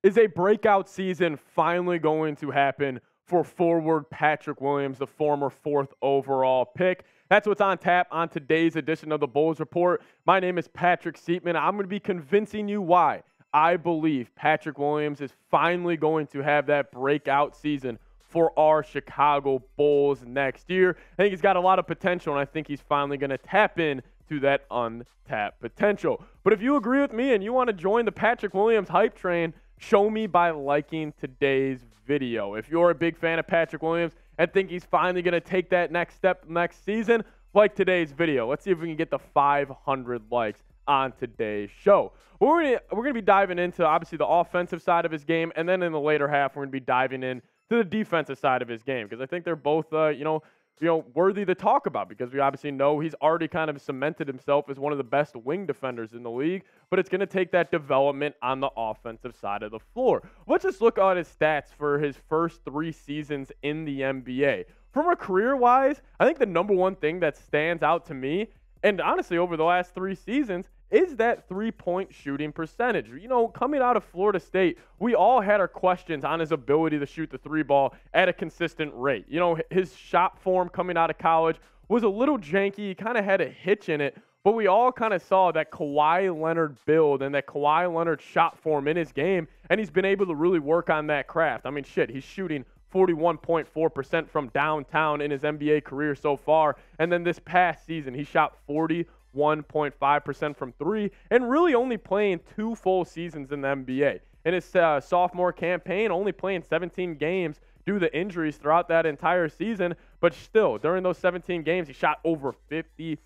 Is a breakout season finally going to happen for forward Patrick Williams, the former 4th overall pick? That's what's on tap on today's edition of the Bulls Report. My name is Patrick Seatman. I'm going to be convincing you why I believe Patrick Williams is finally going to have that breakout season for our Chicago Bulls next year. I think he's got a lot of potential, and I think he's finally going to tap in to that untapped potential. But if you agree with me and you want to join the Patrick Williams hype train, show me by liking today's video. If you're a big fan of Patrick Williams and think he's finally going to take that next step next season, like today's video. Let's see if we can get the 500 likes on today's show. We're going to be diving into, obviously, the offensive side of his game, and then in the later half, we're going to be diving in to the defensive side of his game, because I think they're both, worthy to talk about, because we obviously know he's already kind of cemented himself as one of the best wing defenders in the league, but it's going to take that development on the offensive side of the floor. Let's just look at his stats for his first 3 seasons in the NBA. From a career-wise, I think the number one thing that stands out to me, and honestly over the last 3 seasons, is that three-point shooting percentage. You know, coming out of Florida State, we all had our questions on his ability to shoot the 3 ball at a consistent rate. You know, his shot form coming out of college was a little janky. He kind of had a hitch in it, but we all kind of saw that Kawhi Leonard build and that Kawhi Leonard shot form in his game, and he's been able to really work on that craft. I mean, shit, he's shooting 41.4% from downtown in his NBA career so far, and then this past season, he shot 41.5% from 3, and really only playing 2 full seasons in the NBA. In his sophomore campaign, only playing 17 games due to injuries throughout that entire season, but still, during those 17 games, he shot over 50%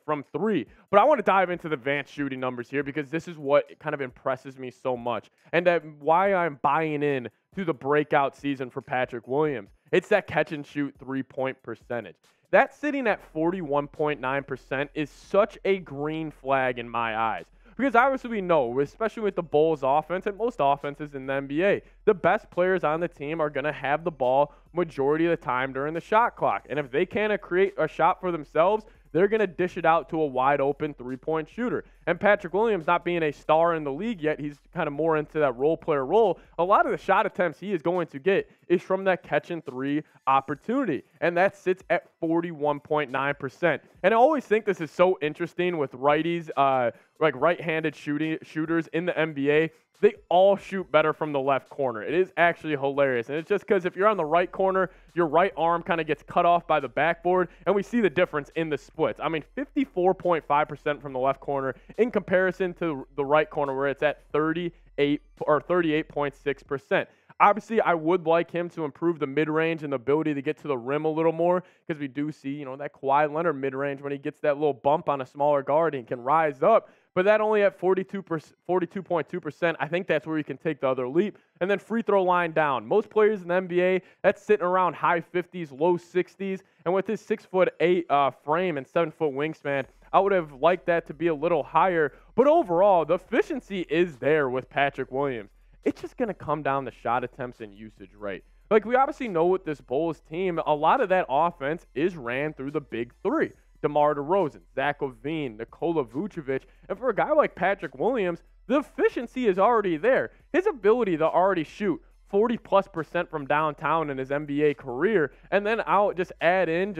from 3. But I want to dive into the advanced shooting numbers here, because this is what kind of impresses me so much, and why I'm buying in to the breakout season for Patrick Williams. It's that catch and shoot 3-point percentage. That sitting at 41.9% is such a green flag in my eyes. Because obviously we know, especially with the Bulls offense and most offenses in the NBA, the best players on the team are going to have the ball majority of the time during the shot clock. And if they can't create a shot for themselves, they're going to dish it out to a wide-open 3-point shooter. And Patrick Williams, not being a star in the league yet, he's kind of more into that role player role. A lot of the shot attempts he is going to get is from that catch-and-3 opportunity, and that sits at 41.9%. And I always think this is so interesting with righties, like right-handed shooters in the NBA. They all shoot better from the left corner. It is actually hilarious. And it's just because if you're on the right corner, your right arm kind of gets cut off by the backboard, and we see the difference in the splits. I mean, 54.5% from the left corner in comparison to the right corner, where it's at 38.6%. Obviously, I would like him to improve the mid-range and the ability to get to the rim a little more, because we do see, that Kawhi Leonard mid-range when he gets that little bump on a smaller guard and can rise up. But that only at 42.2%, I think that's where you can take the other leap. And then free throw line down. Most players in the NBA, that's sitting around high 50s, low 60s. And with his 6'8" frame and 7-foot wingspan, I would have liked that to be a little higher. But overall, the efficiency is there with Patrick Williams. It's just going to come down to shot attempts and usage rate. Like, we obviously know with this Bulls team, a lot of that offense is ran through the big 3. DeMar DeRozan, Zach LaVine, Nikola Vucevic. And for a guy like Patrick Williams, the efficiency is already there. His ability to already shoot 40+% from downtown in his NBA career, and then I'll just adding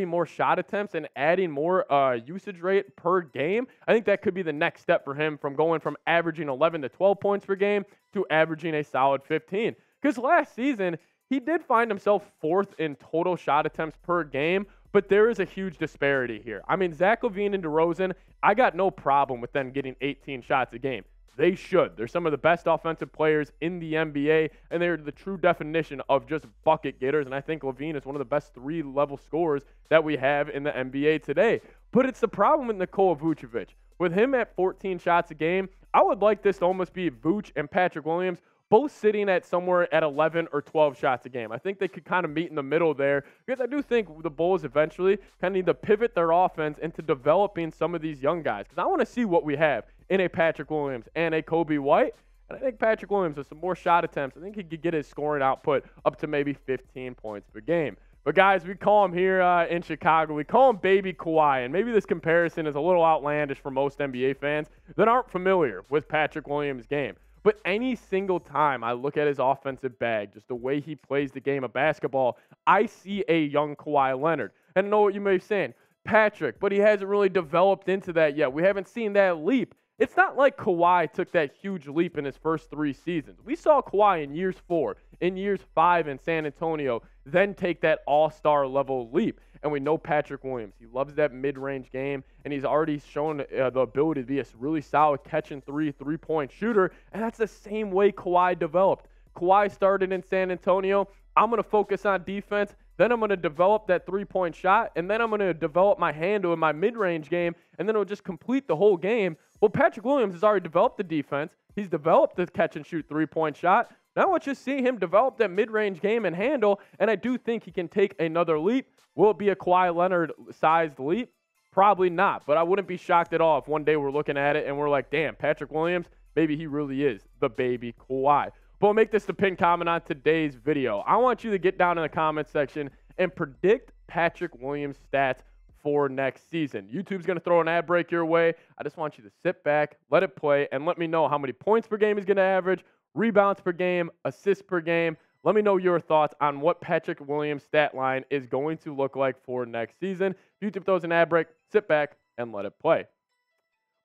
more shot attempts and adding more usage rate per game. I think that could be the next step for him, from going from averaging 11 to 12 points per game to averaging a solid 15. Because last season, he did find himself 4th in total shot attempts per game, but there is a huge disparity here. I mean, Zach LaVine and DeRozan, I got no problem with them getting 18 shots a game. They should. They're some of the best offensive players in the NBA, and they're the true definition of just bucket getters. And I think LaVine is one of the best 3-level scorers that we have in the NBA today. But it's the problem with Nikola Vucevic. With him at 14 shots a game, I would like this to almost be Vuce and Patrick Williams both sitting at somewhere at 11 or 12 shots a game. I think they could kind of meet in the middle there, because I do think the Bulls eventually kind of need to pivot their offense into developing some of these young guys, because I want to see what we have in a Patrick Williams and a Coby White. And I think Patrick Williams, with some more shot attempts, I think he could get his scoring output up to maybe 15 points per game. But guys, we call him here in Chicago, we call him Baby Kawhi, and maybe this comparison is a little outlandish for most NBA fans that aren't familiar with Patrick Williams' game. But any single time I look at his offensive bag, just the way he plays the game of basketball, I see a young Kawhi Leonard. And I know what you may be saying, Patrick, but he hasn't really developed into that yet. We haven't seen that leap. It's not like Kawhi took that huge leap in his first 3 seasons. We saw Kawhi in years 4, in years 5 in San Antonio, then take that all-star level leap. And we know Patrick Williams. He loves that mid-range game, and he's already shown the ability to be a really solid three-point shooter, and that's the same way Kawhi developed. Kawhi started in San Antonio. I'm going to focus on defense. Then I'm going to develop that three-point shot, and then I'm going to develop my handle in my mid-range game, and then it'll just complete the whole game. Well, Patrick Williams has already developed the defense. He's developed the catch-and-shoot three-point shot. Now I want you to see him develop that mid-range game and handle, and I do think he can take another leap. Will it be a Kawhi Leonard-sized leap? Probably not, but I wouldn't be shocked at all if one day we're looking at it and we're like, damn, Patrick Williams, maybe he really is the baby Kawhi. But we'll make this the pinned comment on today's video. I want you to get down in the comment section and predict Patrick Williams' stats for next season. YouTube's going to throw an ad break your way. I just want you to sit back, let it play, and let me know how many points per game he's going to average, rebounds per game, assists per game. Let me know your thoughts on what Patrick Williams' stat line is going to look like for next season. If YouTube throws an ad break, sit back and let it play.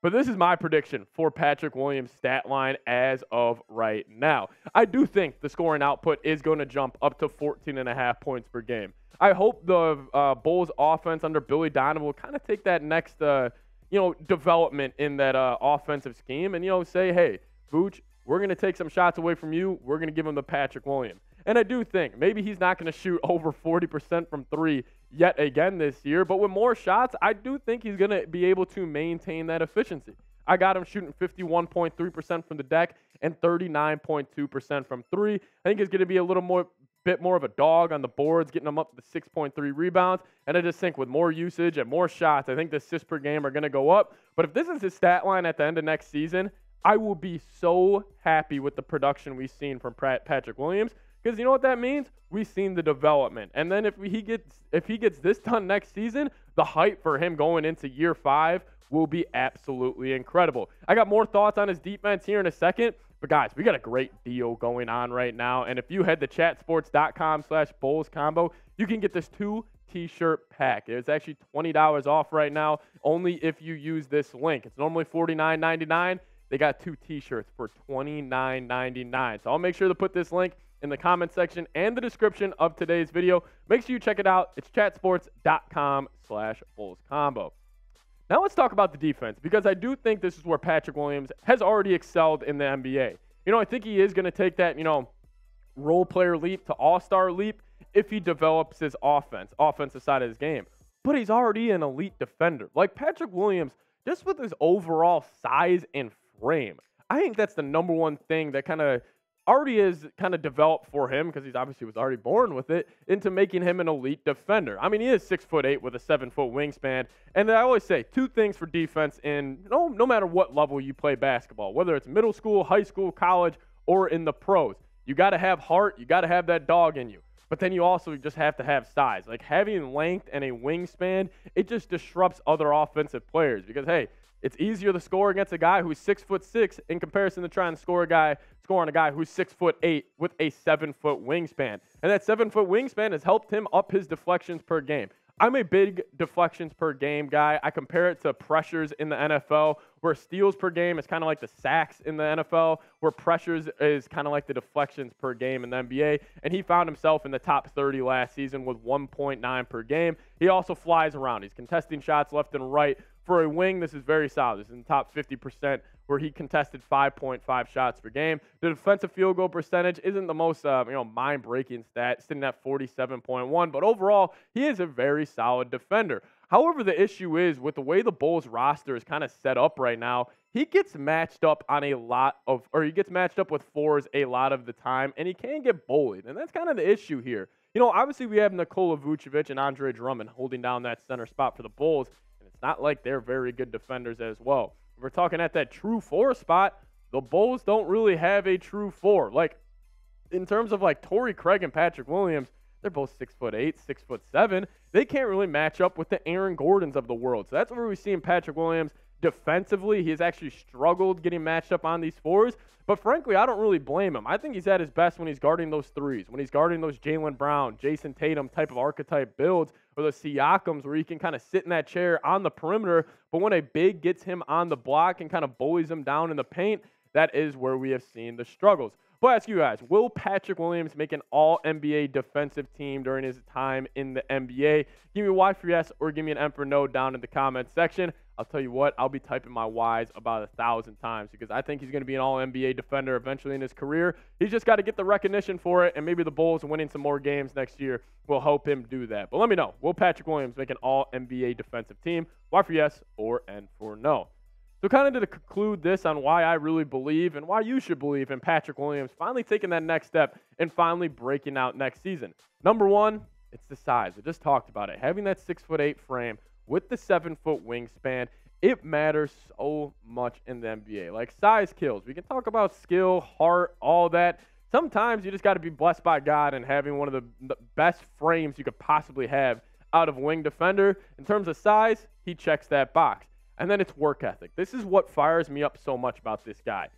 But this is my prediction for Patrick Williams' stat line as of right now. I do think the scoring output is going to jump up to 14.5 points per game. I hope the Bulls offense under Billy Donovan will kind of take that next, development in that offensive scheme and, say, hey, Vooch, we're going to take some shots away from you. We're going to give him the Patrick Williams. And I do think maybe he's not going to shoot over 40% from 3 yet again this year, but with more shots, I do think he's going to be able to maintain that efficiency. I got him shooting 51.3% from the deck and 39.2% from 3. I think he's going to be a bit more of a dog on the boards, getting him up to 6.3 rebounds. And I just think with more usage and more shots, I think the assists per game are going to go up. But if this is his stat line at the end of next season, I will be so happy with the production we've seen from Patrick Williams. Because you know what that means? We've seen the development. And then if he gets this done next season, the hype for him going into year 5 will be absolutely incredible. I got more thoughts on his defense here in a second. But guys, we got a great deal going on right now. And if you head to chatsports.com/Bulls combo, you can get this 2 t-shirt pack. It's actually $20 off right now, only if you use this link. It's normally $49.99. They got 2 t-shirts for $29.99. So I'll make sure to put this link in the comment section and the description of today's video. Make sure you check it out. It's chatsports.com/Bulls combo. Now let's talk about the defense, because I do think this is where Patrick Williams has already excelled in the NBA. I think he is going to take that, role player leap to all-star leap if he develops his offensive side of his game. But he's already an elite defender. Like Patrick Williams, just with his overall size and frame, I think that's the number one thing that already is developed for him, because he's obviously was already born with it, into making him an elite defender. I mean, he is 6'8" with a 7-foot wingspan. And I always say 2 things for defense in no matter what level you play basketball, whether it's middle school, high school, college, or in the pros. You got to have heart. You got to have that dog in you. But then you also just have to have size. Like having length and a wingspan, it just disrupts other offensive players, because, hey, it's easier to score against a guy who's 6'6" in comparison to trying to score on a guy who's 6'8" with a 7-foot wingspan. And that 7-foot wingspan has helped him up his deflections per game. I'm a big deflections per game guy. I compare it to pressures in the NFL, where steals per game is kind of like the sacks in the NFL, where pressures is kind of like the deflections per game in the NBA. And he found himself in the top 30 last season with 1.9 per game. He also flies around. He's contesting shots left and right. For a wing, this is very solid. This is in the top 50%, where he contested 5.5 shots per game. The defensive field goal percentage isn't the most mind-breaking stat, sitting at 47.1, but overall, he is a very solid defender. However, the issue is with the way the Bulls roster is kind of set up right now, he gets matched up with fours a lot of the time, and he can get bullied, and that's kind of the issue here. Obviously we have Nikola Vucevic and Andre Drummond holding down that center spot for the Bulls. It's not like they're very good defenders as well. If we're talking at that true 4 spot, the Bulls don't really have a true 4. Like, in terms of like Torrey Craig and Patrick Williams, they're both 6'8", 6'7". They can't really match up with the Aaron Gordons of the world. So that's where we've seen Patrick Williams Defensively, he has actually struggled getting matched up on these fours. But frankly, I don't really blame him. I think he's at his best when he's guarding those threes, when he's guarding those Jaylen Brown, Jason Tatum type of archetype builds, or the Siakams where he can kind of sit in that chair on the perimeter. But when a big gets him on the block and kind of bullies him down in the paint, that is where we have seen the struggles. But I ask you guys, will Patrick Williams make an all-NBA defensive team during his time in the NBA? Give me a Y for yes or give me an M for no down in the comments section. I'll tell you what, I'll be typing my Ys about 1,000 times because I think he's going to be an all-NBA defender eventually in his career. He's just got to get the recognition for it, and maybe the Bulls winning some more games next year will help him do that. But let me know, will Patrick Williams make an all-NBA defensive team? Y for yes or N for no. So kind of to conclude this on why I really believe and why you should believe in Patrick Williams finally taking that next step and finally breaking out next season. Number one, it's the size. I just talked about it. Having that 6'8" frame with the 7-foot wingspan, it matters so much in the NBA. Like, size kills. We can talk about skill, heart, all that. Sometimes you just got to be blessed by God and having one of the best frames you could possibly have out of a wing defender. In terms of size, he checks that box. And then it's work ethic. This is what fires me up so much about this guy.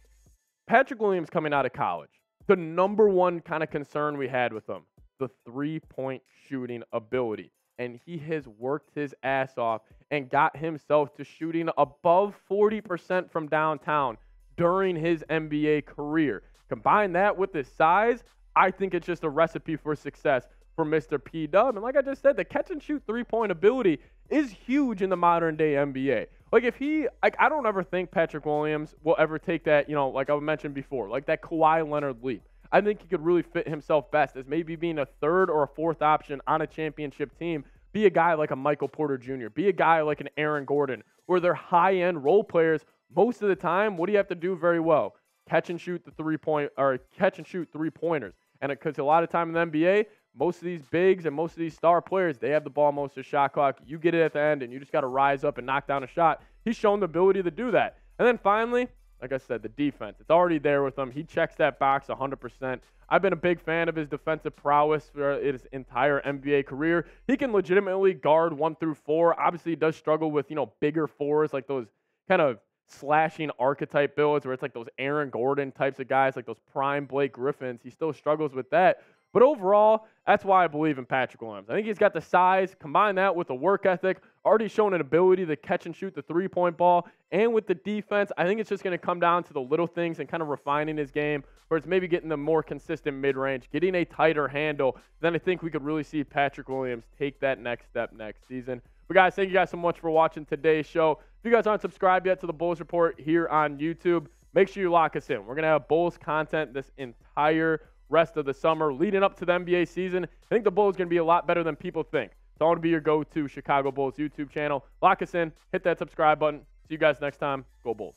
Patrick Williams coming out of college, the number one kind of concern we had with him, the three-point shooting ability. And he has worked his ass off and got himself to shooting above 40% from downtown during his NBA career. Combine that with his size, I think it's just a recipe for success for Mr. P-Dub. And like I just said, the catch-and-shoot three-point ability is huge in the modern-day NBA. Like, if I don't ever think Patrick Williams will ever take that, like I mentioned before, like that Kawhi Leonard leap. I think he could really fit himself best as maybe being a third or a fourth option on a championship team. Be a guy like a Michael Porter Jr., be a guy like an Aaron Gordon, where they're high-end role players. Most of the time, what do you have to do very well? Catch and shoot three-pointers. And because a lot of time in the NBA, most of these bigs and most of these star players, they have the ball most of the shot clock. You get it at the end, and you just got to rise up and knock down a shot. He's shown the ability to do that. And then finally, like I said, the defense. It's already there with him. He checks that box 100%. I've been a big fan of his defensive prowess for his entire NBA career. He can legitimately guard 1 through 4. Obviously, he does struggle with, bigger fours, like those kind of slashing archetype builds where it's like those Aaron Gordon types of guys, like those prime Blake Griffins. He still struggles with that. But overall, that's why I believe in Patrick Williams. I think he's got the size. Combine that with the work ethic, already shown an ability to catch and shoot the three-point ball, and with the defense, I think it's just going to come down to the little things and kind of refining his game, where it's maybe getting the more consistent mid-range, getting a tighter handle. Then I think we could really see Patrick Williams take that next step next season. But guys, thank you guys so much for watching today's show. If you guys aren't subscribed yet to the Bulls Report here on YouTube, make sure you lock us in. We're going to have Bulls content this entire rest of the summer leading up to the NBA season. I think the Bulls are going to be a lot better than people think. So I want to be your go-to Chicago Bulls YouTube channel. Lock us in. Hit that subscribe button. See you guys next time. Go Bulls.